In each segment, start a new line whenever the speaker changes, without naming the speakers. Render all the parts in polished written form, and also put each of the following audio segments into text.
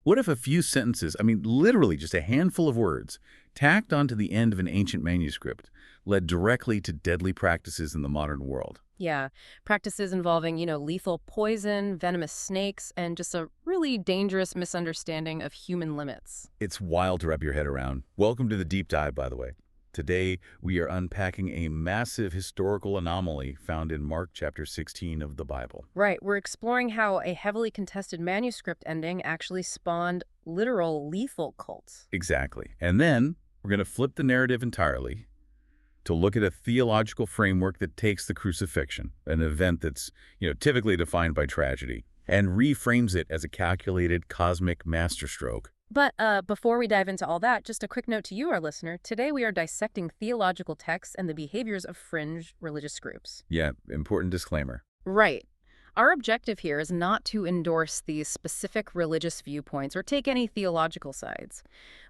What if a few sentences, I mean, literally just a handful of words, tacked onto the end of an ancient manuscript, led directly to deadly practices in the modern world?
Yeah, practices involving, lethal poison, venomous snakes, and just a really dangerous misunderstanding of human limits.
It's wild to wrap your head around. Welcome to the deep dive, by the way. Today, we are unpacking a massive historical anomaly found in Mark chapter 16 of the Bible.
Right, we're exploring how a heavily contested manuscript ending actually spawned literal lethal cults.
Exactly. And then we're going to flip the narrative entirely to look at a theological framework that takes the crucifixion, an event that's, typically defined by tragedy, and reframes it as a calculated cosmic masterstroke.
But before we dive into all that, just a quick note to you, our listener. Today we are dissecting theological texts and the behaviors of fringe religious groups.
Yeah, important disclaimer.
Right. Our objective here is not to endorse these specific religious viewpoints or take any theological sides.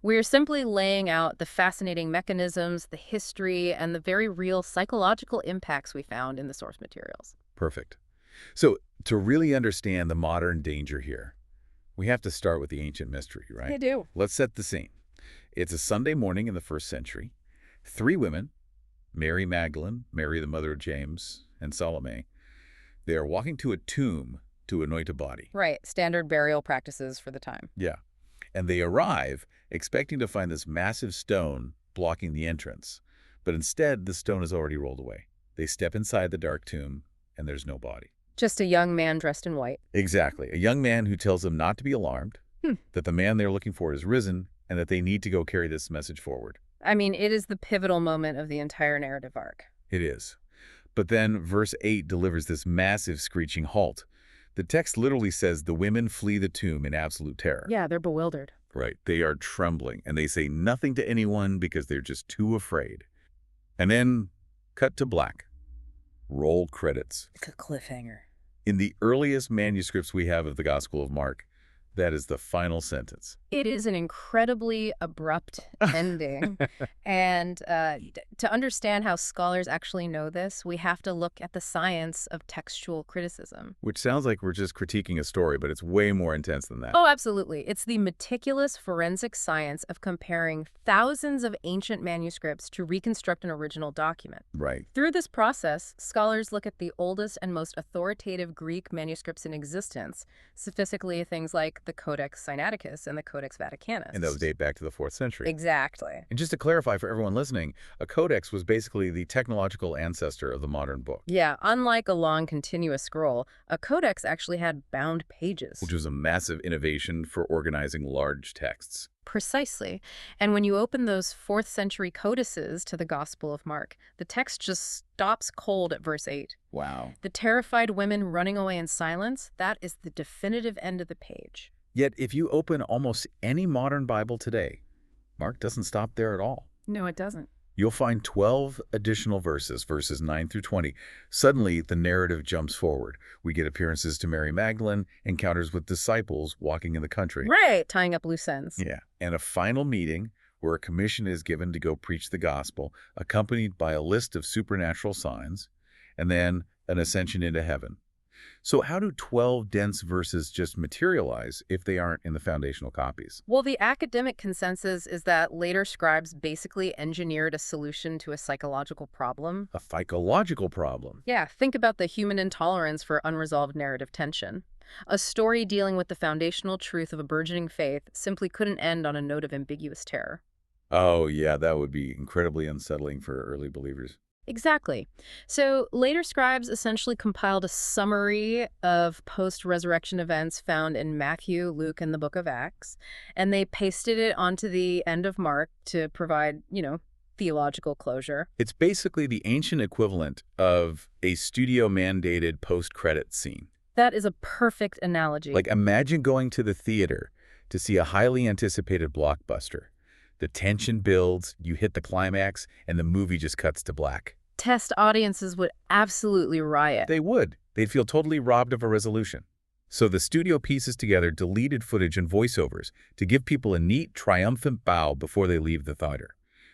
We are simply laying out the fascinating mechanisms, the history, and the very real psychological impacts we found in the source materials.
Perfect. So, to really understand the modern danger here, we have to start with the ancient mystery, right?
They do.
Let's set the scene. It's a Sunday morning in the first century. Three women, Mary Magdalene, Mary the mother of James, and Salome, they are walking to a tomb to anoint a body.
Right. Standard burial practices for the time.
Yeah. And they arrive expecting to find this massive stone blocking the entrance. But instead, the stone is already rolled away. They step inside the dark tomb, and there's no body.
Just a young man dressed in white.
Exactly. A young man who tells them not to be alarmed, that the man they're looking for is risen, and that they need to go carry this message forward.
I mean, it is the pivotal moment of the entire narrative arc.
It is. But then verse 8 delivers this massive screeching halt. The text literally says the women flee the tomb in absolute terror.
Yeah, they're bewildered.
Right. They are trembling, and they say nothing to anyone because they're just too afraid. And then cut to black. Roll credits.
Like a cliffhanger.
In the earliest manuscripts we have of the Gospel of Mark, that is the final sentence.
It is an incredibly abrupt ending. And to understand how scholars actually know this, we have to look at the science of textual criticism.
Which sounds like we're just critiquing a story, but it's way more intense than that.
Oh, absolutely. It's the meticulous forensic science of comparing thousands of ancient manuscripts to reconstruct an original document.
Right.
Through this process, scholars look at the oldest and most authoritative Greek manuscripts in existence, specifically things like the Codex Sinaiticus and the Codex Vaticanus.
And those date back to the 4th century.
Exactly.
And just to clarify for everyone listening, a codex was basically the technological ancestor of the modern book.
Yeah, unlike a long continuous scroll, a codex actually had bound pages.
Which was a massive innovation for organizing large texts.
Precisely. And when you open those 4th century codices to the Gospel of Mark, the text just stops cold at verse 8.
Wow.
The terrified women running away in silence, that is the definitive end of the page.
Yet if you open almost any modern Bible today, Mark doesn't stop there at all.
No, it doesn't.
You'll find 12 additional verses, verses 9 through 20. Suddenly, the narrative jumps forward. We get appearances to Mary Magdalene, encounters with disciples walking in the country.
Right, tying up loose ends.
Yeah, and a final meeting where a commission is given to go preach the gospel, accompanied by a list of supernatural signs, and then an ascension into heaven. So how do 12 dense verses just materialize if they aren't in the foundational copies?
Well, the academic consensus is that later scribes basically engineered a solution to a psychological problem.
A psychological problem.
Yeah, think about the human intolerance for unresolved narrative tension. A story dealing with the foundational truth of a burgeoning faith simply couldn't end on a note of ambiguous terror.
Oh, yeah, that would be incredibly unsettling for early believers.
Exactly. So later scribes essentially compiled a summary of post-resurrection events found in Matthew, Luke, and the book of Acts, and they pasted it onto the end of Mark to provide, theological closure.
It's basically the ancient equivalent of a studio-mandated post-credit scene.
That is a perfect analogy.
Like, imagine going to the theater to see a highly anticipated blockbuster. The tension builds, you hit the climax, and the movie just cuts to black.
Test audiences would absolutely riot.
They would. They'd feel totally robbed of a resolution. So the studio pieces together deleted footage and voiceovers to give people a neat, triumphant bow before they leave the theater.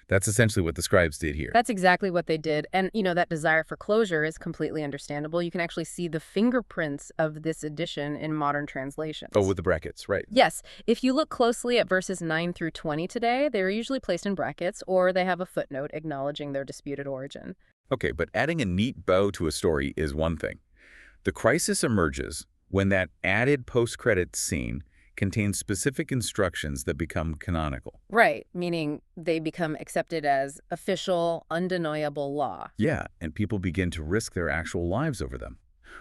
That's essentially what the scribes did here.
That's exactly what they did. And, that desire for closure is completely understandable. You can actually see the fingerprints of this addition in modern translations.
Oh, with the brackets, right.
Yes, if you look closely at verses 9 through 20 today, they're usually placed in brackets or they have a footnote acknowledging their disputed origin.
Okay, but adding a neat bow to a story is one thing. The crisis emerges when that added post-credits scene contains specific instructions that become canonical.
Right, meaning they become accepted as official, undeniable law.
Yeah, and people begin to risk their actual lives over them.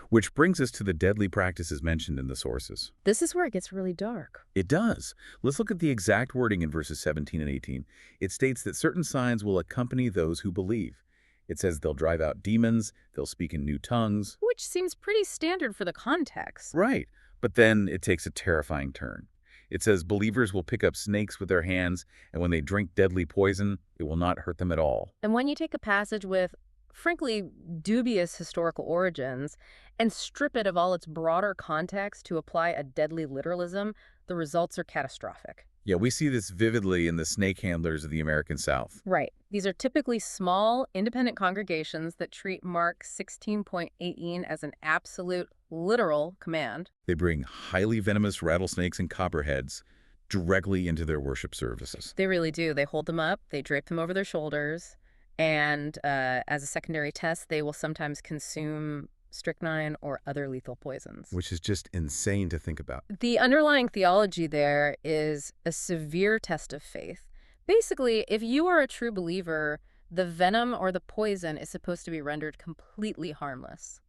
Which brings us to the deadly practices mentioned in the sources.
This is where it gets really dark.
It does. Let's look at the exact wording in verses 17 and 18. It states that certain signs will accompany those who believe. It says they'll drive out demons, they'll speak in new tongues.
Which seems pretty standard for the context.
Right. But then it takes a terrifying turn. It says believers will pick up snakes with their hands, and when they drink deadly poison, it will not hurt them at all.
And when you take a passage with, frankly, dubious historical origins and strip it of all its broader context to apply a deadly literalism, the results are catastrophic.
Yeah, we see this vividly in the snake handlers of the American South.
Right. These are typically small, independent congregations that treat Mark 16.18 as an absolute, literal command.
They bring highly venomous rattlesnakes and copperheads directly into their worship services.
They really do. They hold them up, they drape them over their shoulders, and as a secondary test, they will sometimes consume strychnine or other lethal poisons.
Which is just insane to think about.
The underlying theology there is a severe test of faith. Basically, if you are a true believer, the venom or the poison is supposed to be rendered completely harmless.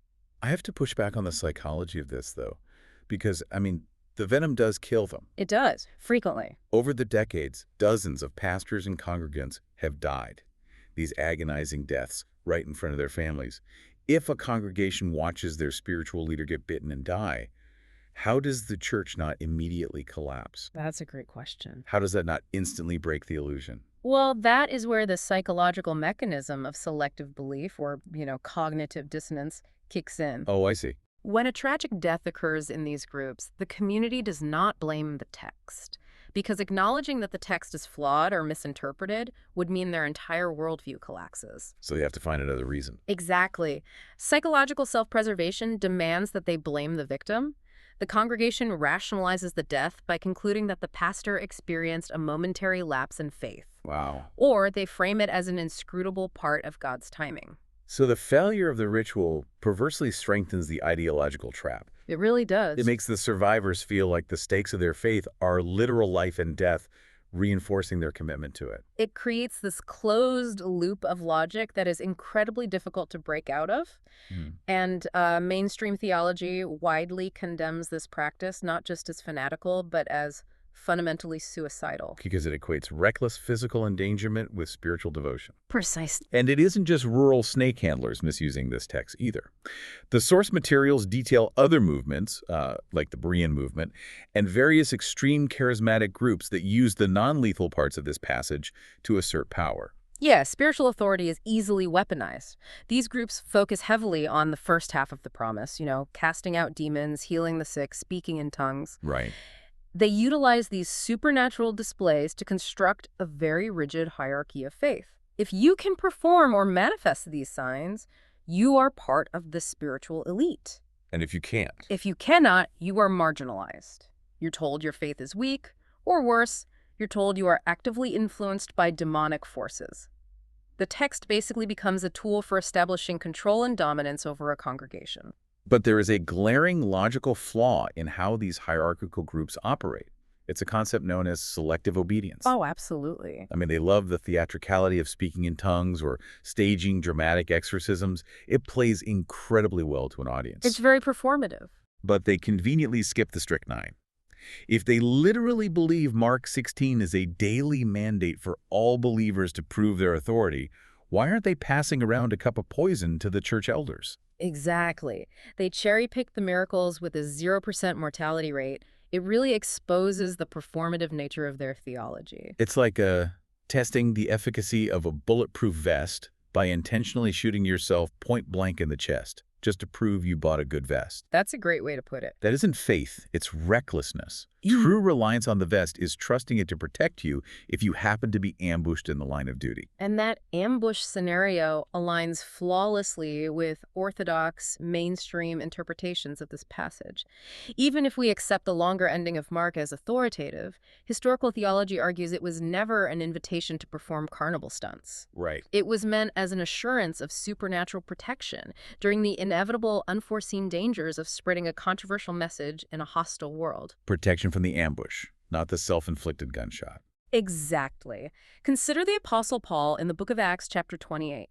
I have to push back on the psychology of this, though, because, the venom does kill them.
It does, frequently.
Over the decades, dozens of pastors and congregants have died. These agonizing deaths right in front of their families. If a congregation watches their spiritual leader get bitten and die, how does the church not immediately collapse?
That's a great question.
How does that not instantly break the illusion?
Well, that is where the psychological mechanism of selective belief or, cognitive dissonance kicks in.
Oh, I see.
When a tragic death occurs in these groups, the community does not blame the text, because acknowledging that the text is flawed or misinterpreted would mean their entire worldview collapses.
So you have to find another reason.
Exactly. Psychological self-preservation demands that they blame the victim. The congregation rationalizes the death by concluding that the pastor experienced a momentary lapse in faith.
Wow.
Or they frame it as an inscrutable part of God's timing.
So the failure of the ritual perversely strengthens the ideological trap.
It really does.
It makes the survivors feel like the stakes of their faith are literal life and death, reinforcing their commitment to it.
It creates this closed loop of logic that is incredibly difficult to break out of. And mainstream theology widely condemns this practice, not just as fanatical, but as fundamentally suicidal.
Because it equates reckless physical endangerment with spiritual devotion.
Precisely.
And it isn't just rural snake handlers misusing this text either. The source materials detail other movements, like the Berean movement, and various extreme charismatic groups that use the non-lethal parts of this passage to assert power.
Yeah, spiritual authority is easily weaponized. These groups focus heavily on the first half of the promise, casting out demons, healing the sick, speaking in tongues.
Right.
They utilize these supernatural displays to construct a very rigid hierarchy of faith. If you can perform or manifest these signs, you are part of the spiritual elite.
And if you can't?
If you cannot, you are marginalized. You're told your faith is weak, or worse, you're told you are actively influenced by demonic forces. The text basically becomes a tool for establishing control and dominance over a congregation.
But there is a glaring logical flaw in how these hierarchical groups operate. It's a concept known as selective obedience.
Oh, absolutely.
They love the theatricality of speaking in tongues or staging dramatic exorcisms. It plays incredibly well to an audience.
It's very performative.
But they conveniently skip the strychnine. If they literally believe Mark 16 is a daily mandate for all believers to prove their authority, why aren't they passing around a cup of poison to the church elders?
Exactly. They cherry-pick the miracles with a 0% mortality rate. It really exposes the performative nature of their theology.
It's like testing the efficacy of a bulletproof vest by intentionally shooting yourself point blank in the chest, just to prove you bought a good vest.
That's a great way to put it.
That isn't faith, it's recklessness. True reliance on the vest is trusting it to protect you if you happen to be ambushed in the line of duty.
And that ambush scenario aligns flawlessly with orthodox, mainstream interpretations of this passage. Even if we accept the longer ending of Mark as authoritative, historical theology argues it was never an invitation to perform carnival stunts.
Right.
It was meant as an assurance of supernatural protection during the inevitable, unforeseen dangers of spreading a controversial message in a hostile world.
Protection from the ambush, not the self-inflicted gunshot.
Exactly. Consider the Apostle Paul in the book of Acts, chapter 28.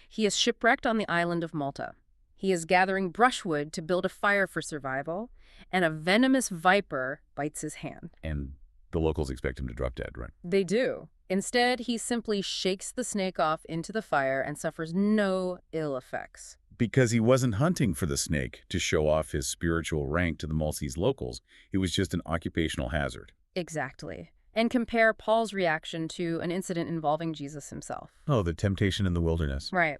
He is shipwrecked on the island of Malta. He is gathering brushwood to build a fire for survival, and a venomous viper bites his hand.
And the locals expect him to drop dead, right?
They do. Instead, he simply shakes the snake off into the fire and suffers no ill effects.
Because he wasn't hunting for the snake to show off his spiritual rank to the Maltese locals. It was just an occupational hazard.
Exactly. And compare Paul's reaction to an incident involving Jesus himself.
Oh, the temptation in the wilderness.
Right.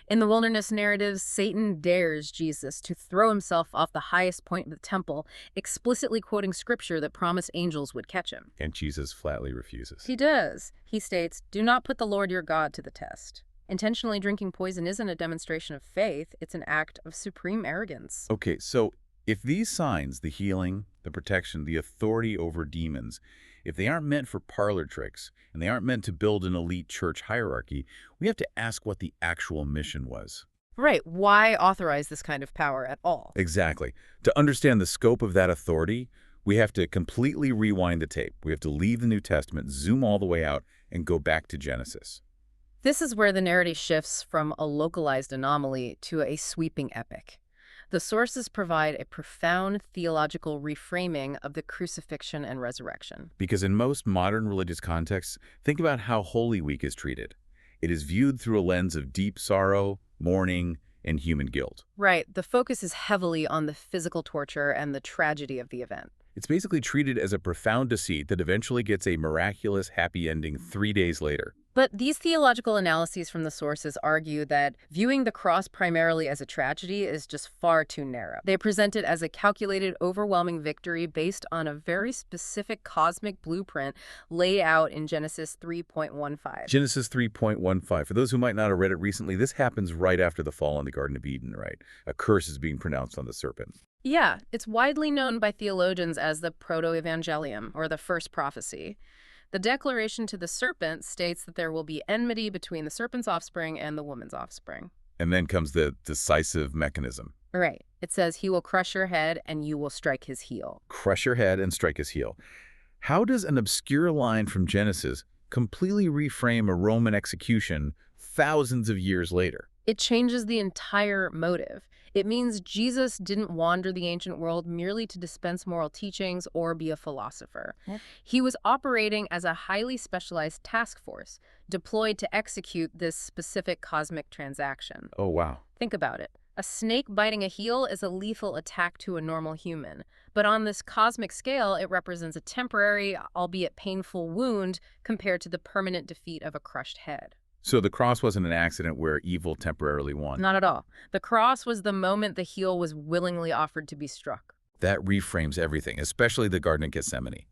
In the wilderness narratives, Satan dares Jesus to throw himself off the highest point of the temple, explicitly quoting scripture that promised angels would catch him.
And Jesus flatly refuses.
He does. He states, "Do not put the Lord your God to the test." Intentionally drinking poison isn't a demonstration of faith, it's an act of supreme arrogance.
Okay, so if these signs, the healing, the protection, the authority over demons, if they aren't meant for parlor tricks and they aren't meant to build an elite church hierarchy, we have to ask what the actual mission was.
Right. Why authorize this kind of power at all?
Exactly. To understand the scope of that authority, we have to completely rewind the tape. We have to leave the New Testament, zoom all the way out, and go back to Genesis.
This is where the narrative shifts from a localized anomaly to a sweeping epic. The sources provide a profound theological reframing of the crucifixion and resurrection.
Because in most modern religious contexts, think about how Holy Week is treated. It is viewed through a lens of deep sorrow, mourning, and human guilt.
Right. The focus is heavily on the physical torture and the tragedy of the event.
It's basically treated as a profound deceit that eventually gets a miraculous happy ending 3 days later.
But these theological analyses from the sources argue that viewing the cross primarily as a tragedy is just far too narrow. They present it as a calculated, overwhelming victory based on a very specific cosmic blueprint laid out in Genesis 3.15.
Genesis 3.15. For those who might not have read it recently, this happens right after the fall in the Garden of Eden, right? A curse is being pronounced on the serpent.
Yeah, it's widely known by theologians as the proto-evangelium, or the first prophecy. The declaration to the serpent states that there will be enmity between the serpent's offspring and the woman's offspring.
And then comes the decisive mechanism.
Right. It says he will crush your head and you will strike his heel.
Crush your head and strike his heel. How does an obscure line from Genesis completely reframe a Roman execution thousands of years later?
It changes the entire motive. It means Jesus didn't wander the ancient world merely to dispense moral teachings or be a philosopher.
Yep.
He was operating as a highly specialized task force deployed to execute this specific cosmic transaction.
Oh, wow.
Think about it. A snake biting a heel is a lethal attack to a normal human. But on this cosmic scale, it represents a temporary, albeit painful wound compared to the permanent defeat of a crushed head.
So the cross wasn't an accident where evil temporarily won.
Not at all. The cross was the moment the heel was willingly offered to be struck.
That reframes everything, especially the Garden of Gethsemane.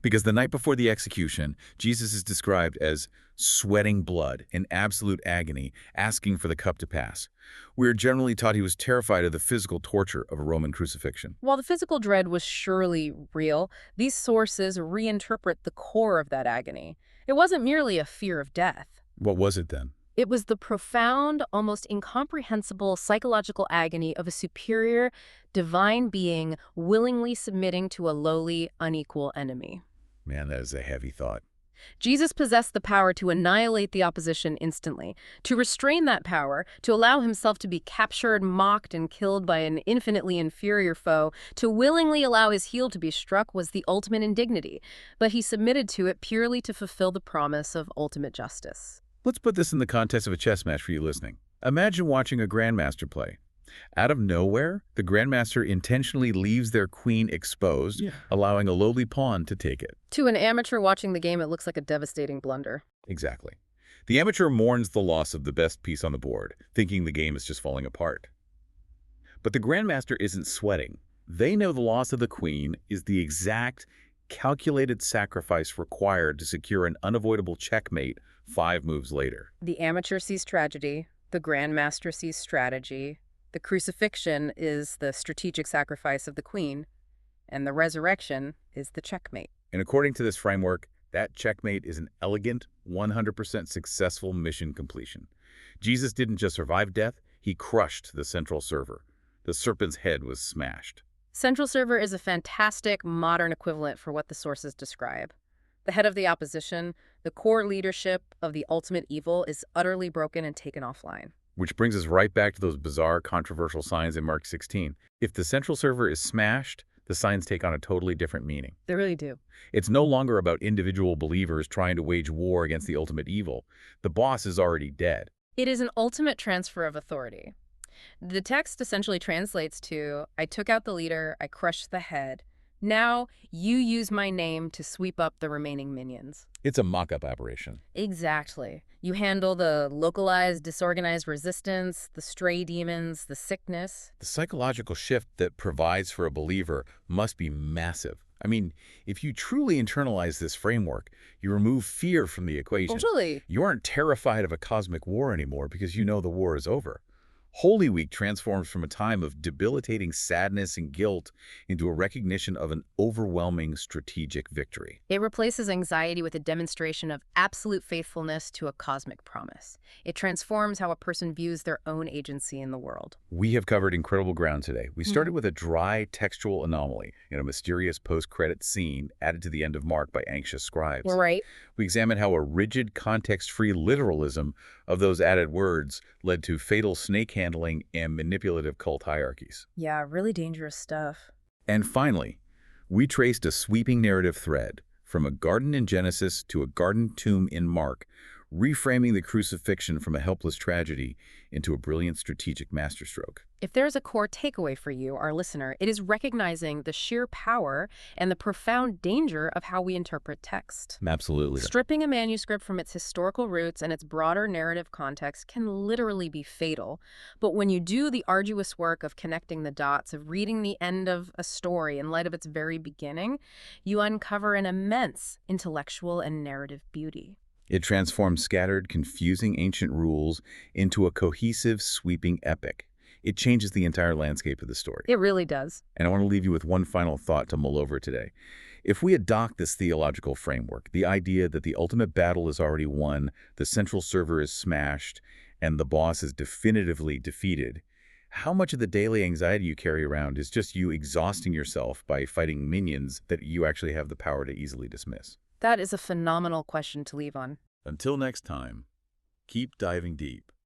Because the night before the execution, Jesus is described as sweating blood in absolute agony, asking for the cup to pass. We are generally taught he was terrified of the physical torture of a Roman crucifixion.
While the physical dread was surely real, these sources reinterpret the core of that agony. It wasn't merely a fear of death.
What was it then?
It was the profound, almost incomprehensible psychological agony of a superior, divine being willingly submitting to a lowly, unequal enemy.
Man, that is a heavy thought.
Jesus possessed the power to annihilate the opposition instantly, to restrain that power, to allow himself to be captured, mocked, and killed by an infinitely inferior foe, to willingly allow his heel to be struck was the ultimate indignity, but he submitted to it purely to fulfill the promise of ultimate justice.
Let's put this in the context of a chess match for you listening. Imagine watching a grandmaster play. Out of nowhere, the grandmaster intentionally leaves their queen exposed, allowing a lowly pawn to take it.
To an amateur watching the game, it looks like a devastating blunder.
Exactly. The amateur mourns the loss of the best piece on the board, thinking the game is just falling apart. But the grandmaster isn't sweating. They know the loss of the queen is the exact calculated sacrifice required to secure an unavoidable checkmate 5 moves later.
The amateur sees tragedy, the grandmaster sees strategy, the crucifixion is the strategic sacrifice of the queen, and the resurrection is the checkmate.
And according to this framework, that checkmate is an elegant, 100% successful mission completion. Jesus didn't just survive death, he crushed the central server. The serpent's head was smashed.
Central server is a fantastic modern equivalent for what the sources describe. The head of the opposition, the core leadership of the ultimate evil, is utterly broken and taken offline.
Which brings us right back to those bizarre, controversial signs in Mark 16. If the central server is smashed, the signs take on a totally different meaning.
They really do.
It's no longer about individual believers trying to wage war against the ultimate evil. The boss is already dead.
It is an ultimate transfer of authority. The text essentially translates to, I took out the leader, I crushed the head. Now you use my name to sweep up the remaining minions.
It's a mock-up aberration.
Exactly. You handle the localized, disorganized resistance, the stray demons, the sickness.
The psychological shift that provides for a believer must be massive. I mean, if you truly internalize this framework, you remove fear from the equation.
Totally.
You aren't terrified of a cosmic war anymore because you know the war is over. Holy Week transforms from a time of debilitating sadness and guilt into a recognition of an overwhelming strategic victory.
It replaces anxiety with a demonstration of absolute faithfulness to a cosmic promise. It transforms how a person views their own agency in the world.
We have covered incredible ground today. We started with a dry textual anomaly in a mysterious post-credit scene added to the end of Mark by anxious scribes.
Right.
We examined how a rigid, context-free literalism of those added words led to fatal snake handling and manipulative cult hierarchies.
Yeah, really dangerous stuff.
And finally, we traced a sweeping narrative thread from a garden in Genesis to a garden tomb in Mark, reframing the crucifixion from a helpless tragedy into a brilliant strategic masterstroke.
If there's a core takeaway for you, our listener, it is recognizing the sheer power and the profound danger of how we interpret text.
Absolutely.
Stripping a manuscript from its historical roots and its broader narrative context can literally be fatal. But when you do the arduous work of connecting the dots, of reading the end of a story in light of its very beginning, you uncover an immense intellectual and narrative beauty.
It transforms scattered, confusing ancient rules into a cohesive, sweeping epic. It changes the entire landscape of the story.
It really does.
And I want to leave you with one final thought to mull over today. If we adopt this theological framework, the idea that the ultimate battle is already won, the central server is smashed, and the boss is definitively defeated, how much of the daily anxiety you carry around is just you exhausting yourself by fighting minions that you actually have the power to easily dismiss?
That is a phenomenal question to leave on.
Until next time, keep diving deep.